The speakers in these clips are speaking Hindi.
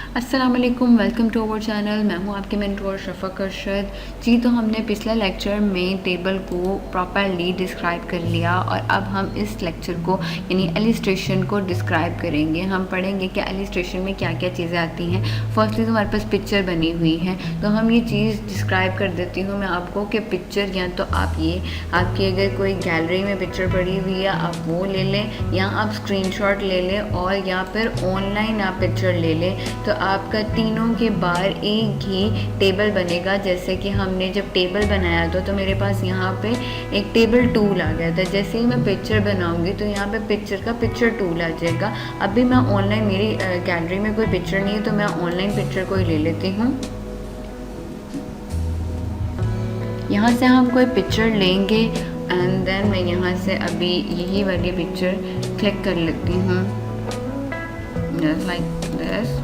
अस्सलाम वालेकुम, वेलकम टू अवर चैनल। मैं हूं आपके मेंटोर शफ़क़ अरशद जी। तो हमने पिछले लेक्चर में टेबल को प्रॉपरली डिस्क्राइब कर लिया और अब हम इस लेक्चर को यानी एलिस्ट्रेशन को डिस्क्राइब करेंगे। हम पढ़ेंगे कि एलिस्ट्रेशन में क्या क्या चीज़ें आती हैं। फर्स्टली तो हमारे पास पिक्चर बनी हुई है, तो हम ये चीज़ डिस्क्राइब कर देती हूँ मैं आपको कि पिक्चर या तो आप ये आपकी अगर कोई गैलरी में पिक्चर पड़ी हुई है आप वो ले लें, या आप स्क्रीनशॉट ले लें, और या फिर ऑनलाइन आप पिक्चर ले लें। तो आपका तीनों के बाहर एक ही टेबल बनेगा। जैसे कि हमने जब टेबल बनाया था तो मेरे पास यहाँ पे एक टेबल टूल आ गया था। जैसे ही मैं पिक्चर बनाऊंगी तो यहाँ पे पिक्चर का पिक्चर टूल आ जाएगा। अभी मैं ऑनलाइन, मेरी गैलरी में कोई पिक्चर नहीं है तो मैं ऑनलाइन पिक्चर को ही ले लेती हूँ। यहाँ से हम कोई पिक्चर लेंगे एंड देन मैं यहाँ से अभी यही वाली पिक्चर क्लिक कर लेती हूँ, जस्ट लाइक दिस।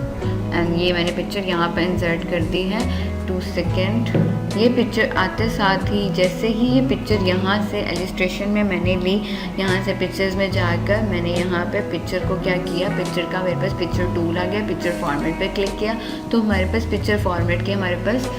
एंड ये मैंने पिक्चर यहाँ पर इंसर्ट कर दी है। 2 सेकेंड। ये पिक्चर आते साथ ही जैसे ही ये पिक्चर यहाँ से एलिस्ट्रेशन में मैंने ली, यहाँ से पिक्चर्स में जाकर मैंने यहाँ पे पिक्चर को क्या किया, पिक्चर का मेरे पास पिक्चर टूल आ गया। पिक्चर फॉर्मेट पे क्लिक किया तो हमारे पास पिक्चर फॉर्मेट के हमारे पास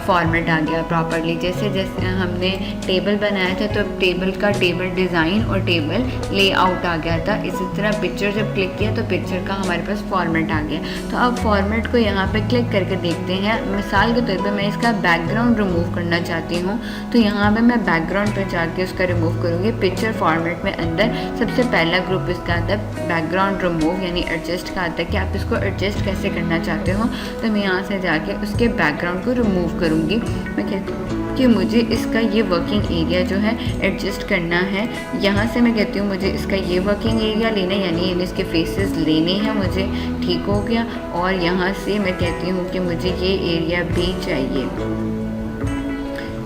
फॉर्मेट आ गया प्रॉपरली। जैसे जैसे हमने टेबल बनाया था तो टेबल का टेबल डिज़ाइन और टेबल लेआउट आ गया था। इसी तरह पिक्चर जब क्लिक किया तो पिक्चर का हमारे पास फॉर्मेट आ गया। तो अब फॉर्मेट को यहाँ पे क्लिक करके देखते हैं। मिसाल के तौर पे मैं इसका बैकग्राउंड रिमूव करना चाहती हूँ तो यहाँ पे मैं बैकग्राउंड पे जाके उसका रिमूव करूँगी। पिक्चर फॉर्मेट में अंदर सबसे पहला ग्रुप इसका आता है बैकग्राउंड रिमूव यानी एडजस्ट का आता है कि आप इसको एडजस्ट कैसे करना चाहते हो। तो मैं यहाँ से जाके उसके बैकग्राउंड को रिमूव करूँगी। मैं कहती हूँ कि मुझे इसका ये वर्किंग एरिया जो है एडजस्ट करना है। यहाँ से मैं कहती हूँ मुझे इसका ये वर्किंग एरिया लेना है, यानी इसके फेसेस लेने हैं मुझे। ठीक हो गया। और यहाँ से मैं कहती हूँ कि मुझे ये एरिया भी चाहिए।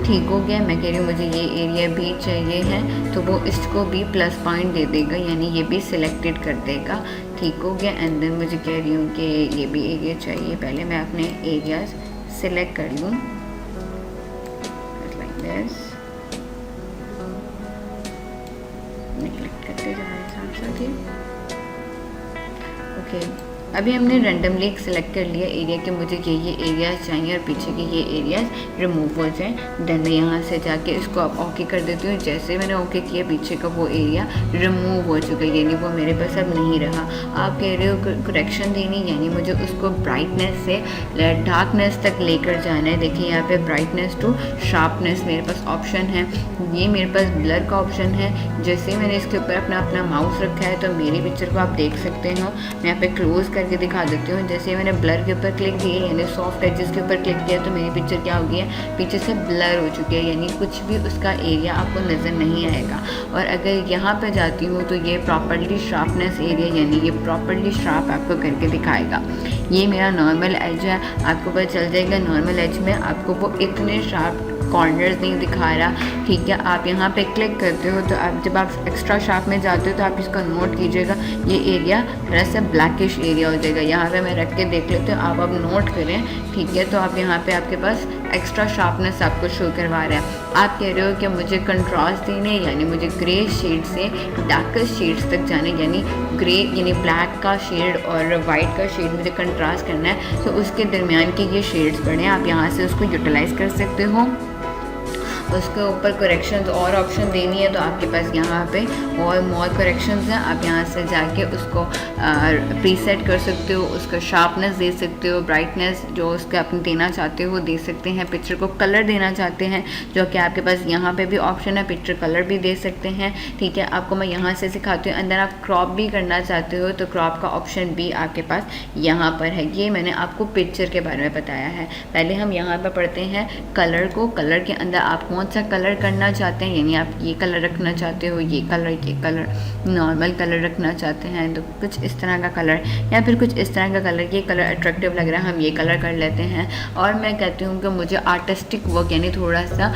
ठीक हो गया। मैं कह रही हूँ मुझे ये एरिया भी चाहिए है तो वो इसको भी प्लस पॉइंट दे देगा, यानी ये भी सिलेक्टेड कर देगा। ठीक हो गया। एंड देन मुझे कह रही हूँ कि ये भी एरिया चाहिए। पहले मैं अपने एरियाज सिलेक्ट कर लूँ लाइक दिस। नेगलेक्ट करते जाए साथ साथ ही। ओके, अभी हमने रैंडमली सिलेक्ट कर लिया एरिया कि मुझे ये एरियाज चाहिए और पीछे के ये एरियाज रिमूव हो जाए। देन मैं यहाँ से जाके इसको अब ओके कर देती हूँ। जैसे मैंने ओके किया पीछे का वो एरिया रिमूव हो चुका है, यानी वो मेरे पास अब नहीं रहा। आप कह रहे हो करेक्शन देनी, यानी मुझे उसको ब्राइटनेस से डार्कनेस तक लेकर जाना है। देखिए यहाँ पे ब्राइटनेस टू शार्पनेस मेरे पास ऑप्शन है। ये मेरे पास ब्लर का ऑप्शन है। जैसे मैंने इसके ऊपर अपना माउस रखा है तो मेरी पिक्चर को आप देख सकते हो। मैं यहाँ पे क्लोज करके दिखा देती हूँ। जैसे मैंने ब्लर के ऊपर क्लिक किया, यानी सॉफ्ट एजेस के ऊपर क्लिक किया तो मेरी पिक्चर क्या हो गई है, पीछे से ब्लर हो चुकी है, यानी कुछ भी उसका एरिया आपको नज़र नहीं आएगा। और अगर यहाँ पे जाती हूँ तो ये प्रॉपर्ली शार्पनेस एरिया, यानी ये प्रॉपर्ली शार्प आपको करके दिखाएगा। ये मेरा नॉर्मल एज है, आपको पता चल जाएगा नॉर्मल एज में आपको वो इतने शार्प कॉर्नर्स नहीं दिखा रहा। ठीक है, आप यहाँ पे क्लिक करते हो तो आप जब आप एक्स्ट्रा शार्प में जाते हो तो आप इसको नोट कीजिएगा, ये एरिया थोड़ा सा ब्लैकिश एरिया हो जाएगा। यहाँ पे मैं रख के देख लेते हो, आप अब नोट करें। ठीक है, तो आप यहाँ पे आपके पास एक्स्ट्रा शार्पनेस आपको शो करवा रहा है। आप कह रहे हो कि मुझे कंट्रास्ट देने, यानी मुझे ग्रे शेड से डार्कर शेड्स तक जाने, यानी ग्रे यानी ब्लैक का शेड और वाइट का शेड मुझे कंट्रास्ट करना है। तो उसके दरमियान के ये शेड्स बने, आप यहाँ से उसको यूटिलाइज़ कर सकते हो। उसके ऊपर करेक्शंस और ऑप्शन देनी है तो आपके पास यहाँ पे और मोर करेक्शंस हैं। आप यहाँ से जाके उसको प्रीसेट कर सकते हो, उसका शार्पनेस दे सकते हो, ब्राइटनेस जो उसका अपने देना चाहते हो वो दे सकते हैं। पिक्चर को कलर देना चाहते हैं जो कि आपके पास यहाँ पे भी ऑप्शन है, पिक्चर कलर भी दे सकते हैं। ठीक है, आपको मैं यहाँ से सिखाती हूँ। अंदर आप क्रॉप भी करना चाहते हो तो क्रॉप का ऑप्शन भी आपके पास यहाँ पर है। ये मैंने आपको पिक्चर के बारे में बताया है। पहले हम यहाँ पर पढ़ते हैं कलर को। कलर के अंदर आप कौन सा कलर करना चाहते हैं, यानी आप ये कलर रखना चाहते हो, ये कलर नॉर्मल कलर रखना चाहते हैं तो कुछ इस तरह का कलर, या फिर कुछ इस तरह का कलर, ये कलर अट्रैक्टिव लग रहा है हम ये कलर कर लेते हैं। और मैं कहती हूँ कि मुझे आर्टिस्टिक वर्क यानी थोड़ा सा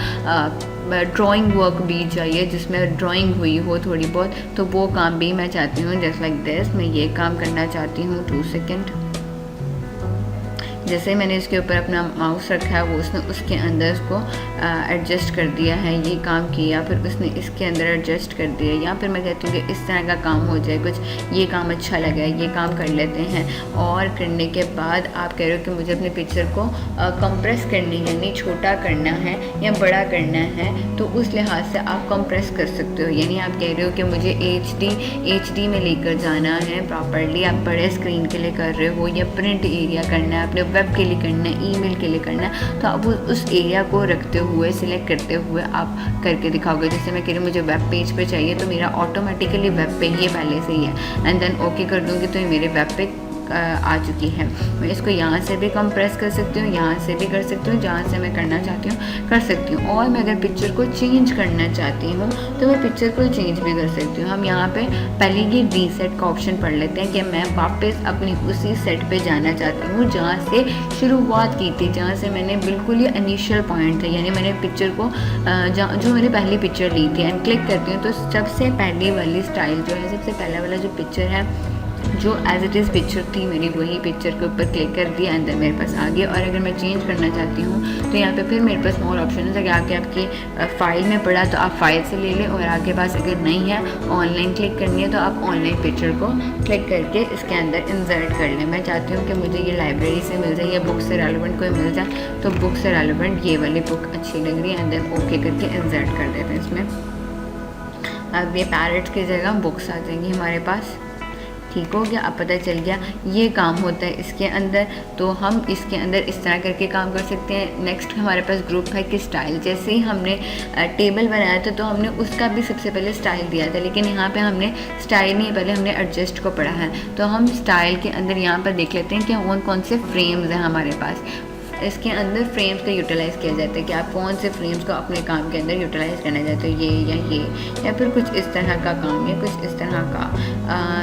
ड्राइंग वर्क भी चाहिए जिसमें ड्राइंग हुई हो थोड़ी बहुत, तो वो काम भी मैं चाहती हूँ। जस्ट लाइक दिस मैं ये काम करना चाहती हूँ। 2 सेकेंड। जैसे मैंने इसके ऊपर अपना माउस रखा है वो उसने उसके अंदर उसको एडजस्ट कर दिया है, ये काम किया, फिर उसने इसके अंदर एडजस्ट कर दिया, या फिर मैं कहती हूँ कि इस तरह का काम हो जाए, कुछ ये काम अच्छा लगा है, ये काम कर लेते हैं। और करने के बाद आप कह रहे हो कि मुझे अपने पिक्चर को कंप्रेस करनी है, यानी छोटा करना है या बड़ा करना है, तो उस लिहाज से आप कंप्रेस कर सकते हो। यानी आप कह रहे हो कि मुझे HD में लेकर जाना है प्रॉपरली, आप बड़े स्क्रीन के लिए कर रहे हो या प्रिंट एरिया करना है, अपने वेब के लिए करना है, ईमेल के लिए करना है, तो आप उस एरिया को रखते हुए सिलेक्ट करते हुए आप करके दिखाओगे। जैसे मैं कह रही हूँ मुझे वेब पेज पे चाहिए, तो मेरा ऑटोमेटिकली वेब पे ही पहले से ही है, एंड देन ओके कर दूँगी तो ये मेरे वेब पे आ चुकी है। मैं इसको यहाँ से भी कंप्रेस कर सकती हूँ, यहाँ से भी कर सकती हूँ, जहाँ से मैं करना चाहती हूँ कर सकती हूँ। और मैं अगर पिक्चर को चेंज करना चाहती हूँ तो मैं पिक्चर को चेंज भी कर सकती हूँ। हम यहाँ पे पहले ये रीसेट का ऑप्शन पढ़ लेते हैं कि मैं वापस अपनी उसी सेट पे जाना चाहती हूँ जहाँ से शुरुआत की थी, जहाँ से मैंने बिल्कुल ये इनिशियल पॉइंट था, यानी मैंने पिक्चर को जो मैंने पहली पिक्चर ली थी, एंड क्लिक करती हूँ तो सबसे पहली वाली स्टाइल जो है, सबसे पहला वाला जो पिक्चर है, जो एज इट इज़ पिक्चर थी मेरी, वही पिक्चर के ऊपर क्लिक कर दिया, अंदर मेरे पास आ गया। और अगर मैं चेंज करना चाहती हूँ तो यहाँ पे फिर मेरे पास मोर ऑप्शन है कि आगे आपकी फ़ाइल में पड़ा तो आप फाइल से ले लें, और आपके पास अगर नहीं है ऑनलाइन क्लिक करनी है तो आप ऑनलाइन पिक्चर को क्लिक करके इसके अंदर इंसर्ट कर लें। मैं चाहती हूँ कि मुझे ये लाइब्रेरी से मिल जाए या बुक से रेलिवेंट कोई मिल जाए, तो बुक से रेलिवेंट ये वाली बुक अच्छी लग रही है, एंड देन ओके करके इंसर्ट कर देते हैं इसमें। अब ये पैरेट्स की जगह बुक्स आ जाएंगी हमारे पास। ठीक हो गया, अब पता चल गया ये काम होता है इसके अंदर, तो हम इसके अंदर इस तरह करके काम कर सकते हैं। नेक्स्ट हमारे पास ग्रुप है कि स्टाइल, जैसे ही हमने टेबल बनाया था तो हमने उसका भी सबसे पहले स्टाइल दिया था, लेकिन यहाँ पे हमने स्टाइल नहीं, पहले हमने एडजस्ट को पढ़ा है। तो हम स्टाइल के अंदर यहाँ पर देख लेते हैं कि कौन से फ्रेम्स हैं हमारे पास। इसके अंदर फ्रेम्स का यूटिलाइज़ किया जाता है कि आप कौन से फ्रेम्स को अपने काम के अंदर यूटिलाइज़ करना चाहते हो, ये या फिर कुछ इस तरह का काम या कुछ इस तरह का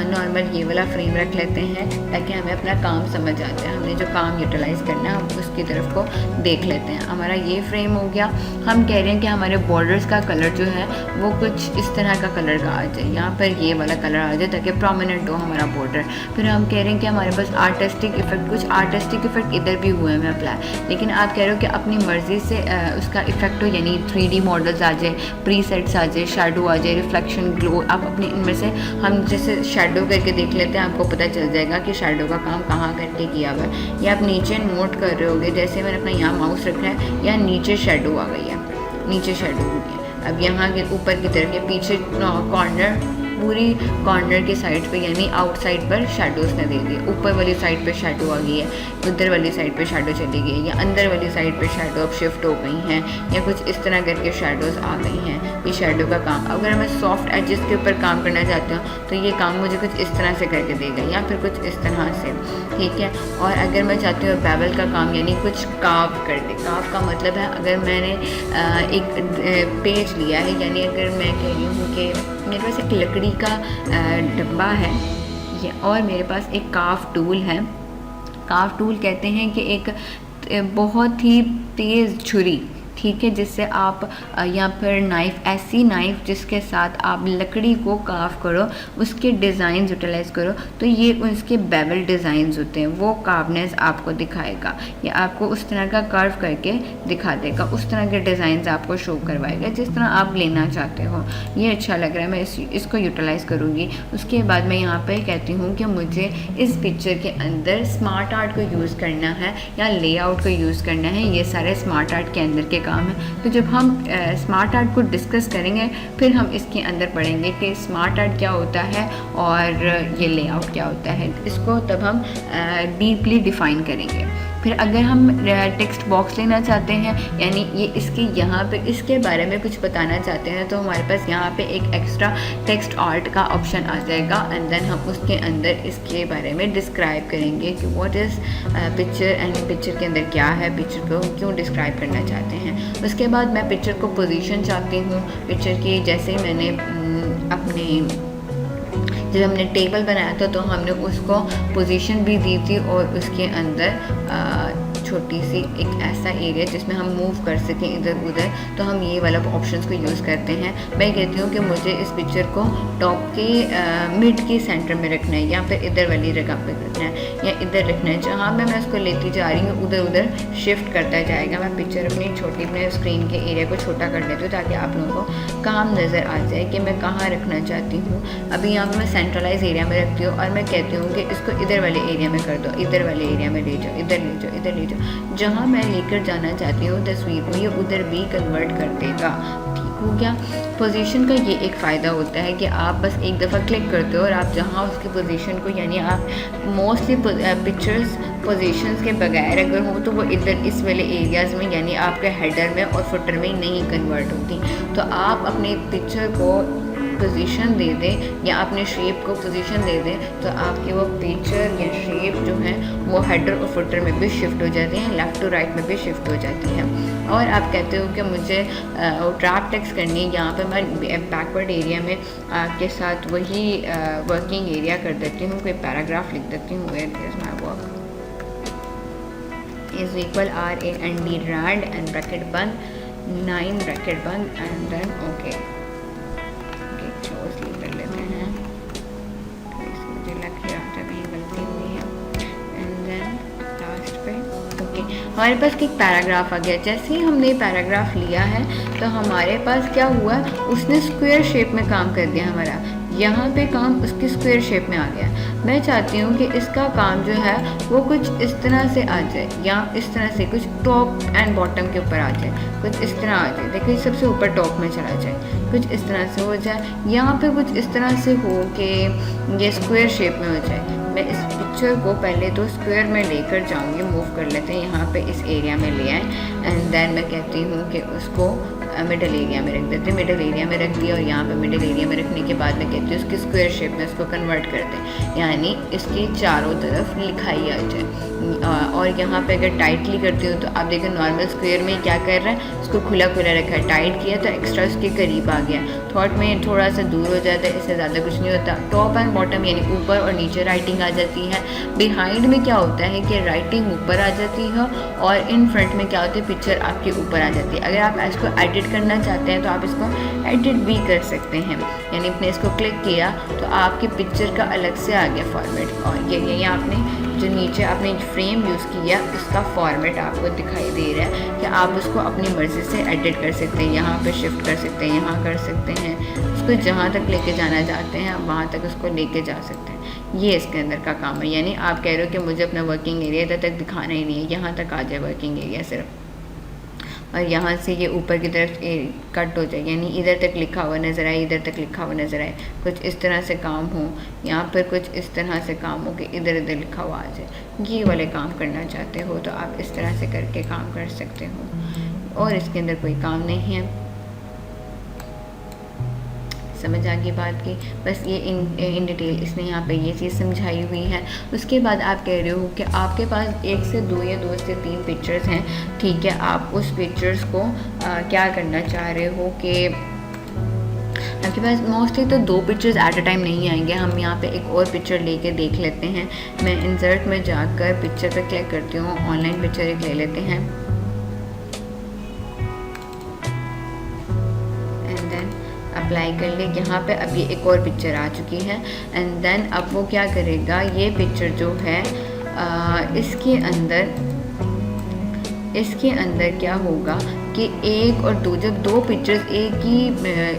नॉर्मल ये वाला फ्रेम रख लेते हैं ताकि हमें अपना काम समझ आता है, हमने जो काम यूटिलाइज़ करना है हम उसकी तरफ को देख लेते हैं। हमारा ये फ्रेम हो गया। हम कह रहे हैं कि हमारे बॉर्डर्स का कलर जो है वो कुछ इस तरह का कलर का आ जाए, यहाँ पर ये वाला कलर आ जाए ताकि प्रोमिनेंट हो हमारा बॉर्डर। फिर हम कह रहे हैं कि हमारे पास आर्टिस्टिक इफेक्ट, कुछ आर्टिस्टिक इफेक्ट इधर भी हुए हैं अप्लाई, लेकिन आप कह रहे हो कि अपनी मर्ज़ी से उसका इफेक्ट हो, यानी 3D मॉडल्स आ जाए, प्रीसेट्स आ जाए, शेडो आ जाए, रिफ्लेक्शन, ग्लो, आप अपने इनमें से हम जैसे शेडो करके देख लेते हैं, आपको पता चल जाएगा कि शेडो का काम कहाँ करके किया हुआ है। या आप नीचे नोट कर रहे होगे, जैसे मैंने अपना यहाँ माउस रखा है, या नीचे शेडो आ गई है, नीचे शेडो हुई है। अब यहाँ के ऊपर की तरफ या पीछे कॉर्नर, पूरी कॉर्नर के साइड पे यानी आउटसाइड पर शेडोज ने दे दिए, ऊपर वाली साइड पे शेडो आ गई है, उधर वाली साइड पे शेडो चली गई है, या अंदर वाली साइड पे शेडो अब शिफ्ट हो गई हैं, या कुछ इस तरह करके शेडोज आ गई हैं। ये शेडो का काम, अगर मैं सॉफ्ट एजेस के ऊपर काम करना चाहती हूँ तो ये काम मुझे कुछ इस तरह से करके देगा, या फिर कुछ इस तरह से, ठीक है। और अगर मैं चाहती हूँ बेवल का काम, यानी कुछ काव कर दे, काव का मतलब है अगर मैंने एक पेज लिया है, यानी अगर मैं कह रही हूँ कि मेरे पास एक लकड़ी का डब्बा है ये, और मेरे पास एक काफ टूल है। काफ टूल कहते हैं कि एक बहुत ही तेज़ छुरी, ठीक है, जिससे आप या फिर नाइफ़, ऐसी नाइफ़ जिसके साथ आप लकड़ी को काफ करो, उसके डिज़ाइन यूटिलाइज़ करो, तो ये उसके बेवल डिज़ाइंस होते हैं, वो कार्वनेस आपको दिखाएगा, या आपको उस तरह का कर्व करके दिखा देगा, उस तरह के डिज़ाइंस आपको शो करवाएगा जिस तरह आप लेना चाहते हो। ये अच्छा लग रहा है, मैं इसको यूटिलाइज़ करूँगी। उसके बाद मैं यहाँ पर कहती हूँ कि मुझे इस पिक्चर के अंदर स्मार्ट आर्ट को यूज़ करना है या लेआउट को यूज़ करना है, ये सारे स्मार्ट आर्ट के अंदर के काम है। तो जब हम स्मार्ट आर्ट को डिस्कस करेंगे फिर हम इसके अंदर पढ़ेंगे कि स्मार्ट आर्ट क्या होता है और ये लेआउट क्या होता है, इसको तब हम डीपली डिफ़ाइन करेंगे। फिर अगर हम टेक्स्ट बॉक्स लेना चाहते हैं, यानी ये इसके यहाँ पे इसके बारे में कुछ बताना चाहते हैं, तो हमारे पास यहाँ पे एक एक्स्ट्रा टेक्स्ट आर्ट का ऑप्शन आ जाएगा, एंड देन हम उसके अंदर इसके बारे में डिस्क्राइब करेंगे कि what is picture, and picture के अंदर क्या है, पिक्चर को क्यों डिस्क्राइब करना चाहते हैं। उसके बाद मैं पिक्चर को पोजीशन चाहती हूँ, पिक्चर की जैसे ही मैंने अपने जब हमने टेबल बनाया था तो हमने उसको पोजीशन भी दी थी और उसके अंदर छोटी सी एक ऐसा एरिया जिसमें हम मूव कर सकें इधर उधर, तो हम ये वाला ऑप्शंस को यूज़ करते हैं। मैं कहती हूँ कि मुझे इस पिक्चर को टॉप के मिड के सेंटर में रखना है, या फिर इधर वाली जगह पर रखना है, या इधर रखना है। जहाँ मैं उसको लेती जा रही हूँ उधर उधर शिफ्ट करता जाएगा। मैं पिक्चर अपनी छोटी अपने स्क्रीन के एरिया को छोटा कर लेती हूँ ताकि आप लोगों को काम नज़र आ जाए कि मैं कहाँ रखना चाहती हूँ। अभी यहाँ पर मैं सेंट्रलाइज एरिया में रखती हूँ और मैं कहती हूँ कि इसको इधर वाले एरिया में कर दो, इधर वाले एरिया में ले जाओ, इधर ले जाओ, इधर ले जाओ। जहाँ मैं लेकर जाना चाहती हूँ तस्वीर को ये उधर भी कन्वर्ट कर देगा। ठीक हो गया। पोजीशन का ये एक फ़ायदा होता है कि आप बस एक दफ़ा क्लिक करते हो और आप जहाँ उसकी पोजीशन को, यानी आप मोस्टली पिक्चर्स पोजीशंस के बगैर अगर हो तो वो इधर इस वाले एरियाज़ में, यानी आपके हेडर में और फुटर में नहीं कन्वर्ट होती। तो आप अपने पिक्चर को पोजीशन दे दें या अपने शेप को पोजीशन दे दें तो आपके वो पिक्चर या शेप जो है वो हेडर और फुटर में भी शिफ्ट हो जाती हैं, लेफ़्ट टू राइट में भी शिफ्ट हो जाती हैं। और आप कहते हो कि मुझे ड्राफ्ट टेक्स्ट करनी है, यहाँ पे मैं बैकवर्ड एरिया में आपके साथ वही वर्किंग एरिया कर देती हूँ, कोई पैराग्राफ लिख देती हूँ। Where is my work is equal RAND rand and bracket बंद 9 ब्रैकेट बंद एंड देन ओके क्लोज कर लेते हैं। मुझे लग रहा था कहीं गलती हुई है एंड देन लास्ट पे ओके हमारे पास एक पैराग्राफ आ गया। जैसे ही हमने पैराग्राफ लिया है तो हमारे पास क्या हुआ, उसने स्क्वायर शेप में काम कर दिया हमारा। यहाँ पे काम उसकी स्क्वायर शेप में आ गया। मैं चाहती हूँ कि इसका काम जो है वो कुछ इस तरह से आ जाए, या इस तरह से कुछ टॉप एंड बॉटम के ऊपर आ जाए, कुछ इस तरह आ जाए। देखिए सबसे ऊपर टॉप में चला जाए, कुछ इस तरह से हो जाए। यहाँ पे कुछ इस तरह से हो कि ये स्क्वायर शेप में हो जाए। मैं इस पिक्चर को पहले तो स्क्वायर में लेकर जाऊँगी, मूव कर लेते हैं, यहाँ पे इस एरिया में ले आए एंड देन मैं कहती हूँ कि उसको मिडल एरिया में रख देते हैं। मिडल एरिया में रख दिया और यहाँ पे मिडल एरिया में रखने के बाद मैं कहती हूँ उसकी स्क्वायर शेप में उसको कन्वर्ट कर दें, यानी इसकी चारों तरफ लिखाई आ जाए। और यहाँ पे अगर टाइटली करती हूँ तो आप देखें नॉर्मल स्क्वायर में क्या कर रहा है, उसको खुला खुला रखा है। टाइट किया तो एक्स्ट्रा उसके करीब आ गया, थॉट में थोड़ा सा दूर हो जाता है, इससे ज़्यादा कुछ नहीं होता। टॉप एंड बॉटम यानी ऊपर और नीचे राइटिंग आ जाती है। बिहाइंड में क्या होता है कि राइटिंग ऊपर आ जाती है और इन फ्रंट में क्या होता है, पिक्चर आपके ऊपर आ जाती है। अगर आप इसको एडिट करना चाहते हैं तो आप इसको एडिट भी कर सकते हैं, यानी आपने इसको क्लिक किया तो आपके पिक्चर का अलग से आ गया फॉर्मेट। और ये आपने जो नीचे आपने फ्रेम यूज़ किया उसका फॉर्मेट आपको दिखाई दे रहा है कि आप उसको अपनी मर्ज़ी से एडिट कर सकते हैं, यहाँ पे शिफ्ट कर सकते हैं, यहाँ कर सकते हैं, उसको जहाँ तक लेके जाना चाहते हैं आप वहाँ तक उसको लेके जा सकते हैं। ये इसके अंदर का काम है। यानी आप कह रहे हो कि मुझे अपना वर्किंग एरिया इधर तक दिखाना ही नहीं है, यहाँ तक आ जाए वर्किंग एरिया सिर्फ, और यहाँ से ये ऊपर की तरफ कट हो जाए, यानी इधर तक लिखा हुआ नज़र आए, इधर तक लिखा हुआ नज़र आए, कुछ इस तरह से काम हो, यहाँ पर कुछ इस तरह से काम हो कि इधर इधर लिखा हुआ आ जाए। ये वाले काम करना चाहते हो तो आप इस तरह से करके काम कर सकते हो और इसके अंदर कोई काम नहीं है। समझ आ गई बात की, बस ये इन डिटेल इसने यहाँ पे ये चीज़ समझाई हुई है। उसके बाद आप कह रहे हो कि आपके पास 1 से 2 या 2 से 3 पिक्चर्स हैं, ठीक है। आप उस पिक्चर्स को क्या करना चाह रहे हो कि आपके पास मोस्टली तो 2 पिक्चर्स एट अ टाइम नहीं आएंगे। हम यहाँ पे एक और पिक्चर लेके देख लेते हैं। मैं इंसर्ट में जाकर पिक्चर पे क्लिक करती हूँ, ऑनलाइन पिक्चर एक ले लेते हैं एंड देन अप्लाई कर ले। यहाँ पे अब ये एक और पिक्चर आ चुकी है एंड देन अब वो क्या करेगा, ये पिक्चर जो है इसके अंदर क्या होगा कि 1 और 2 जब 2 पिक्चर्स एक ही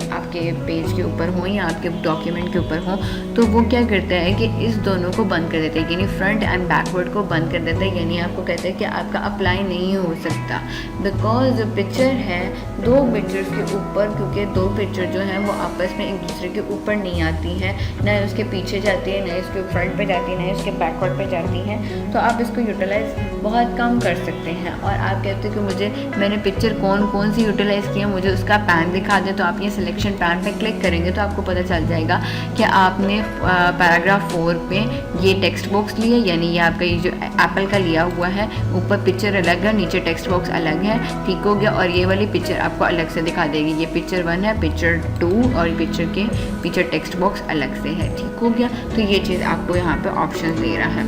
आपके पेज के ऊपर हों या आपके डॉक्यूमेंट के ऊपर हों तो वो क्या करता है कि इस दोनों को बंद कर देता है, यानी फ्रंट एंड बैकवर्ड को बंद कर देता है। यानी आपको कहता है कि आपका अप्लाई नहीं हो सकता बिकॉज जो पिक्चर है 2 पिक्चर्स के ऊपर, क्योंकि 2 पिक्चर जो हैं वो आपस में एक दूसरे के ऊपर नहीं आती हैं, ना उसके पीछे जाती है, ना इसके फ्रंट पे जाती है, ना इसके बैकवर्ड पे जाती हैं। तो आप इसको यूटिलाइज़ बहुत कम कर सकते हैं। और आप कहते हो कि मैंने पिक्चर कौन सी यूटिलाइज़ किया, मुझे उसका पैन दिखा दें, तो आप ये सिलेक्शन पैन पे क्लिक करेंगे तो आपको पता चल जाएगा कि आपने पैराग्राफ 4 पे ये टेक्स्ट बॉक्स लिया, यानी ये आपका ये जो एप्पल का लिया हुआ है, ऊपर पिक्चर अलग है, नीचे टेक्स्ट बॉक्स अलग है, ठीक हो गया। और ये वाली पिक्चर आपको अलग से दिखा देगी, ये पिक्चर 1 है, पिक्चर 2 और पिक्चर के पीछे टेक्स्ट बॉक्स अलग से है, ठीक हो गया। तो ये चीज़ आपको यहाँ पर ऑप्शन दे रहा है।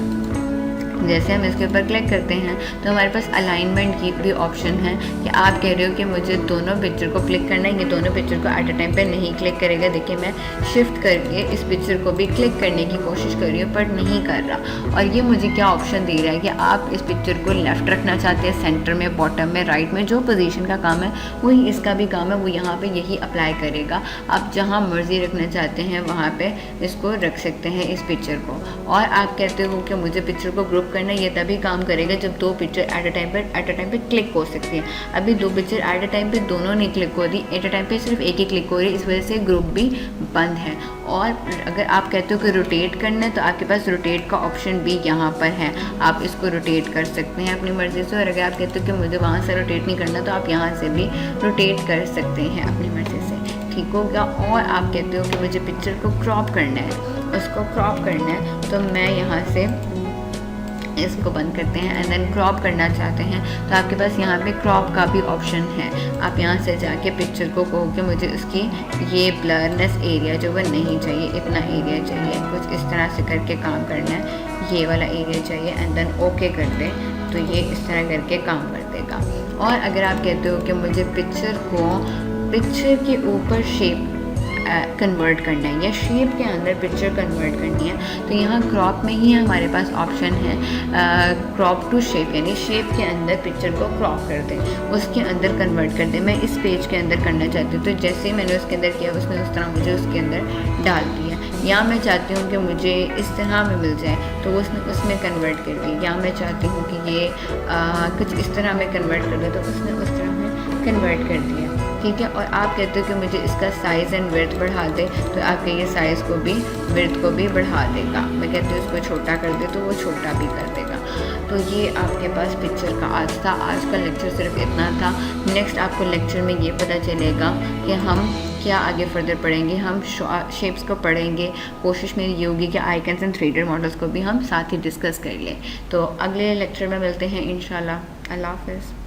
जैसे हम इसके ऊपर क्लिक करते हैं तो हमारे पास अलाइनमेंट की भी ऑप्शन है कि आप कह रहे हो कि मुझे दोनों पिक्चर को क्लिक करना है, ये दोनों पिक्चर को एट अ टाइम पे नहीं क्लिक करेगा। देखिए मैं शिफ्ट करके इस पिक्चर को भी क्लिक करने की कोशिश कर रही हूँ पर नहीं कर रहा। और ये मुझे क्या ऑप्शन दे रहा है कि आप इस पिक्चर को लेफ़्ट रखना चाहते हैं, सेंटर में, बॉटम में, राइट में, जो पोजीशन का काम है वही इसका भी काम है, वो यहाँ पे यही अप्लाई करेगा। आप जहाँ मर्ज़ी रखना चाहते हैं वहाँ पे इसको रख सकते हैं इस पिक्चर को। और आप कहते हो कि मुझे पिक्चर को ग्रुप करना है, ये तभी काम करेगा जब दो पिक्चर एट अ टाइम पे क्लिक हो सकती है। अभी दो पिक्चर एट अ टाइम पे दोनों नहीं क्लिक हो रही, एट अ टाइम पे सिर्फ एक ही क्लिक हो रही है, इस वजह से ग्रुप भी बंद है। और अगर आप कहते हो कि रोटेट करना है तो आपके पास रोटेट का ऑप्शन भी यहाँ पर है, आप इसको रोटेट कर सकते हैं अपनी मर्ज़ी से। और अगर आप कहते हो कि मुझे वहाँ से रोटेट नहीं करना तो आप यहाँ से भी रोटेट कर सकते हैं अपनी मर्ज़ी से, ठीक होगा। और आप कहते हो कि मुझे पिक्चर को क्रॉप करना है, उसको क्रॉप करना है, तो मैं यहाँ से इसको बंद करते हैं एंड देन क्रॉप करना चाहते हैं तो आपके पास यहाँ पे क्रॉप का भी ऑप्शन है। आप यहाँ से जाके पिक्चर को कहो कि मुझे उसकी ये ब्लरनेस एरिया जो वो नहीं चाहिए, इतना एरिया चाहिए, कुछ इस तरह से करके काम करना है, ये वाला एरिया चाहिए एंड देन ओके कर दें तो ये इस तरह करके काम कर देगा। और अगर आप कहते हो कि मुझे पिक्चर के ऊपर शेप कन्वर्ट करना है या शेप के अंदर पिक्चर कन्वर्ट करनी है तो यहाँ क्रॉप में ही हमारे पास ऑप्शन है क्रॉप टू शेप, यानी शेप के अंदर पिक्चर को क्रॉप कर दें, उसके अंदर कन्वर्ट कर दें। मैं इस पेज के अंदर करना चाहती हूँ तो जैसे ही मैंने उसके अंदर किया उसने उस तरह मुझे उसके अंदर डाल दिया। या मैं चाहती हूँ कि मुझे इस तरह में मिल जाए तो उसने उसमें कन्वर्ट कर दी। या मैं चाहती हूँ कि ये कुछ इस तरह में कन्वर्ट कर दे तो उसने उस तरह में कन्वर्ट कर दिया, ठीक है। और आप कहते हो कि मुझे इसका साइज़ एंड विड्थ बढ़ा दे तो आपके ये साइज़ को भी विड्थ को भी बढ़ा देगा। मैं कहती हूँ इसको छोटा कर दे तो वो छोटा भी कर देगा। तो ये आपके पास पिक्चर का आज था। आज का लेक्चर सिर्फ इतना था। नेक्स्ट आपको लेक्चर में ये पता चलेगा कि हम क्या आगे फर्दर पढ़ेंगे। हम शेप्स को पढ़ेंगे, कोशिश मेरी ये होगी कि आइकन्स एंड 3D मॉडल्स को भी हम साथ ही डिस्कस कर लें। तो अगले लेक्चर में मिलते हैं इंशाल्लाह। अल्लाह हाफ़िज़।